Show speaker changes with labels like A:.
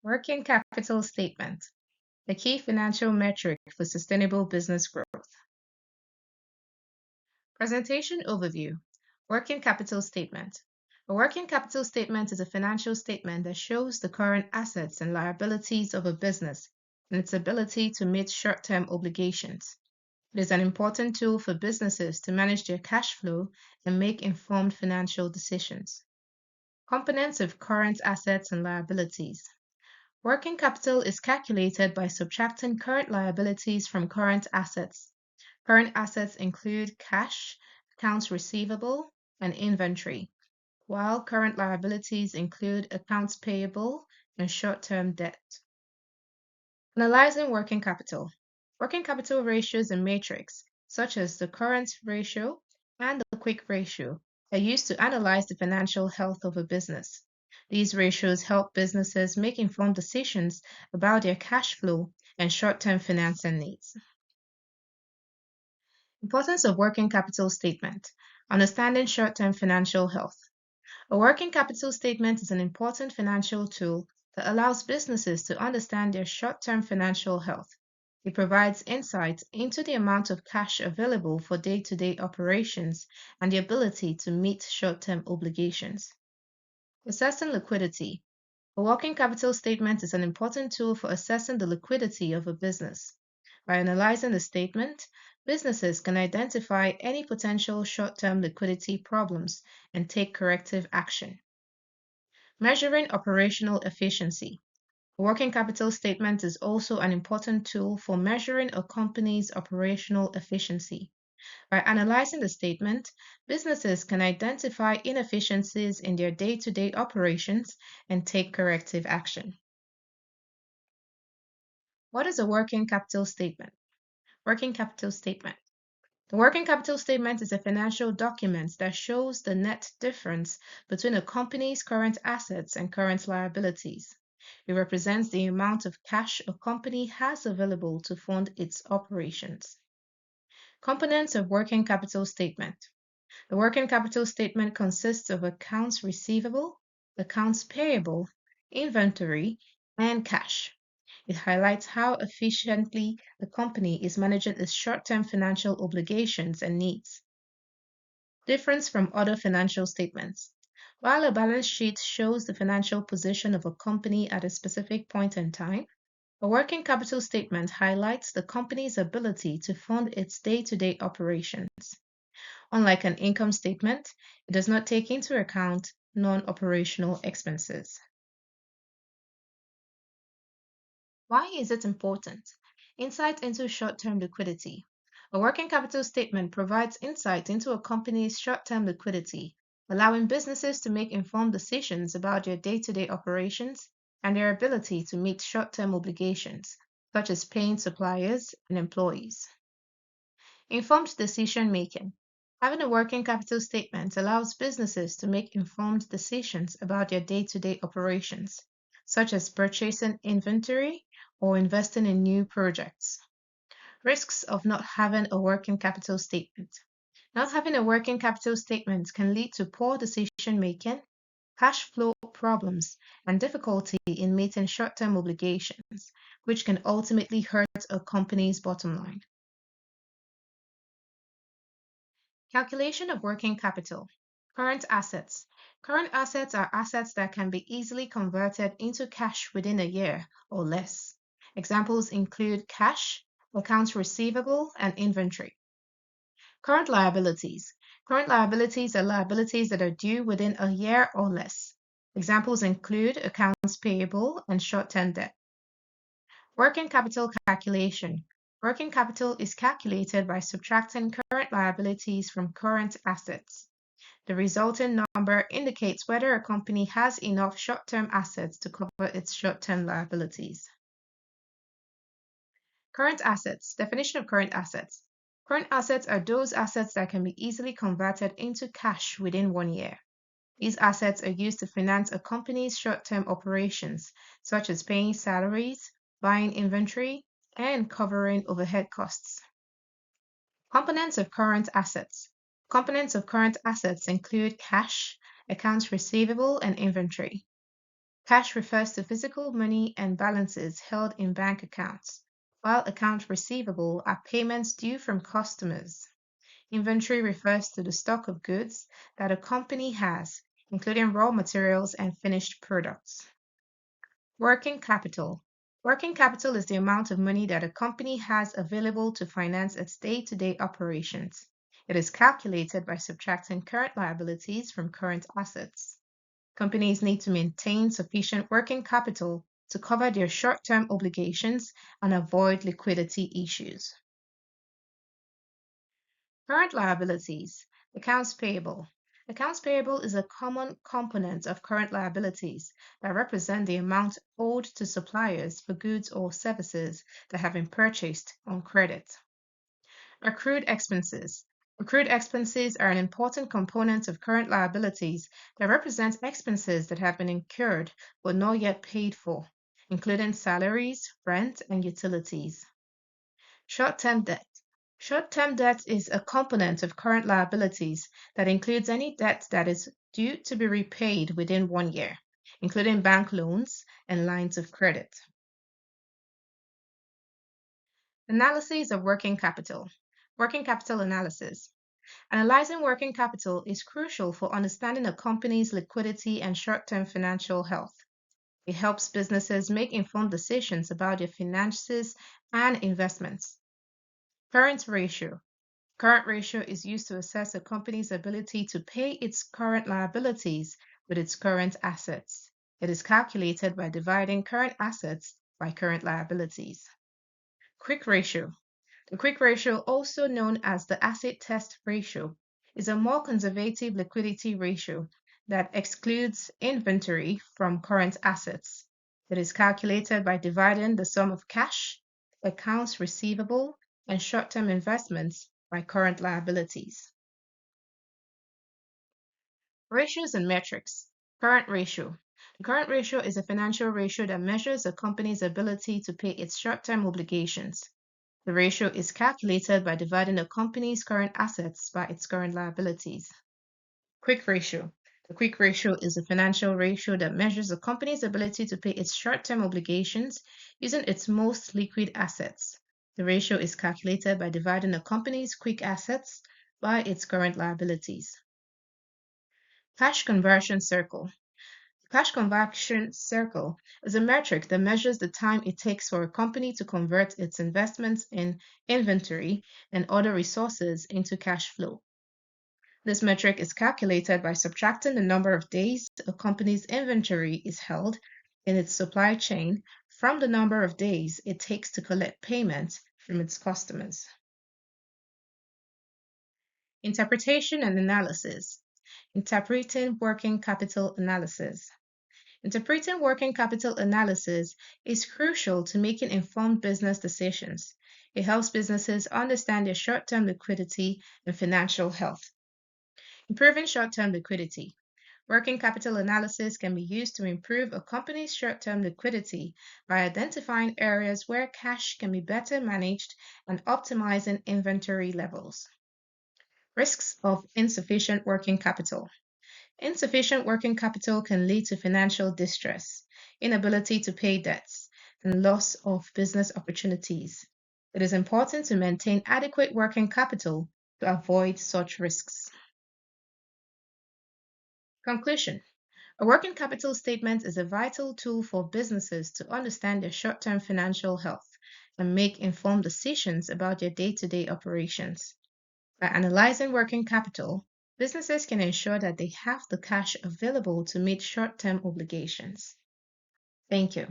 A: Working capital statement, the key financial metric for sustainable business growth. Presentation overview. Working capital statement. A working capital statement is a financial statement that shows the current assets and liabilities of a business and its ability to meet short-term obligations. It is an important tool for businesses to manage their cash flow and make informed financial decisions. Components of current assets and liabilities. Working capital is calculated by subtracting current liabilities from current assets. Current assets include cash, accounts receivable, and inventory, while current liabilities include accounts payable and short-term debt. Analyzing working capital. Working capital ratios and matrix, such as the current ratio and the quick ratio, are used to analyze the financial health of a business. These ratios help businesses make informed decisions about their cash flow and short-term financing needs. Importance of working capital statement. Understanding short-term financial health. A working capital statement is an important financial tool that allows businesses to understand their short-term financial health. It provides insight into the amount of cash available for day-to-day operations and the ability to meet short-term obligations. Assessing liquidity. A working capital statement is an important tool for assessing the liquidity of a business. By analyzing the statement, businesses can identify any potential short-term liquidity problems and take corrective action. Measuring operational efficiency. A working capital statement is also an important tool for measuring a company's operational efficiency. By analyzing the statement, businesses can identify inefficiencies in their day-to-day operations and take corrective action. What is a working capital statement? Working capital statement. The working capital statement is a financial document that shows the net difference between a company's current assets and current liabilities. It represents the amount of cash a company has available to fund its operations. Components of working capital statement. The working capital statement consists of accounts receivable, accounts payable, inventory, and cash. It highlights how efficiently the company is managing its short-term financial obligations and needs. Difference from other financial statements. While a balance sheet shows the financial position of a company at a specific point in time, a working capital statement highlights the company's ability to fund its day-to-day operations. Unlike an income statement, it does not take into account non-operational expenses. Why is it important? Insight into short-term liquidity. A working capital statement provides insight into a company's short-term liquidity, allowing businesses to make informed decisions about their day-to-day operations and their ability to meet short-term obligations, such as paying suppliers and employees. Informed decision making. Having a working capital statement allows businesses to make informed decisions about their day-to-day operations, such as purchasing inventory or investing in new projects. Risks of not having a working capital statement. Not having a working capital statement can lead to poor decision making, cash flow problems, and difficulty in meeting short-term obligations, which can ultimately hurt a company's bottom line. Calculation of working capital. Current assets. Current assets are assets that can be easily converted into cash within a year or less. Examples include cash, accounts receivable, and inventory. Current liabilities. Current liabilities are liabilities that are due within a year or less. Examples include accounts payable and short-term debt. Working capital calculation. Working capital is calculated by subtracting current liabilities from current assets. The resulting number indicates whether a company has enough short-term assets to cover its short-term liabilities. Current assets. Definition of current assets. Current assets are those assets that can be easily converted into cash within 1 year. These assets are used to finance a company's short-term operations, such as paying salaries, buying inventory, and covering overhead costs. Components of current assets. Components of current assets include cash, accounts receivable, and inventory. Cash refers to physical money and balances held in bank accounts, while accounts receivable are payments due from customers. Inventory refers to the stock of goods that a company has, including raw materials and finished products. Working capital. Working capital is the amount of money that a company has available to finance its day-to-day operations. It is calculated by subtracting current liabilities from current assets. Companies need to maintain sufficient working capital to cover their short-term obligations and avoid liquidity issues. Current liabilities. Accounts payable. Accounts payable is a common component of current liabilities that represent the amount owed to suppliers for goods or services that have been purchased on credit. Accrued expenses. Accrued expenses are an important component of current liabilities that represent expenses that have been incurred but not yet paid for, including salaries, rent, and utilities. Short-term debt. Short-term debt is a component of current liabilities that includes any debt that is due to be repaid within 1 year, including bank loans and lines of credit. Analysis of working capital. Working capital analysis. Analyzing working capital is crucial for understanding a company's liquidity and short-term financial health. It helps businesses make informed decisions about their finances and investments. Current ratio. Current ratio is used to assess a company's ability to pay its current liabilities with its current assets. It is calculated by dividing current assets by current liabilities. Quick ratio. The quick ratio, also known as the acid test ratio, is a more conservative liquidity ratio that excludes inventory from current assets. It is calculated by dividing the sum of cash, accounts receivable, and short-term investments by current liabilities. Ratios and metrics. Current ratio. The current ratio is a financial ratio that measures a company's ability to pay its short-term obligations. The ratio is calculated by dividing a company's current assets by its current liabilities. Quick ratio. The quick ratio is a financial ratio that measures a company's ability to pay its short-term obligations using its most liquid assets. The ratio is calculated by dividing a company's quick assets by its current liabilities. Cash conversion circle. The cash conversion circle is a metric that measures the time it takes for a company to convert its investments in inventory and other resources into cash flow. This metric is calculated by subtracting the number of days a company's inventory is held in its supply chain from the number of days it takes to collect payments from its customers. Interpretation and analysis. Interpreting working capital analysis. Interpreting working capital analysis is crucial to making informed business decisions. It helps businesses understand their short-term liquidity and financial health. Improving short-term liquidity. Working capital analysis can be used to improve a company's short-term liquidity by identifying areas where cash can be better managed and optimizing inventory levels. Risks of insufficient working capital. Insufficient working capital can lead to financial distress, inability to pay debts, and loss of business opportunities. It is important to maintain adequate working capital to avoid such risks. Conclusion. A working capital statement is a vital tool for businesses to understand their short-term financial health and make informed decisions about their day-to-day operations. By analyzing working capital, businesses can ensure that they have the cash available to meet short-term obligations. Thank you.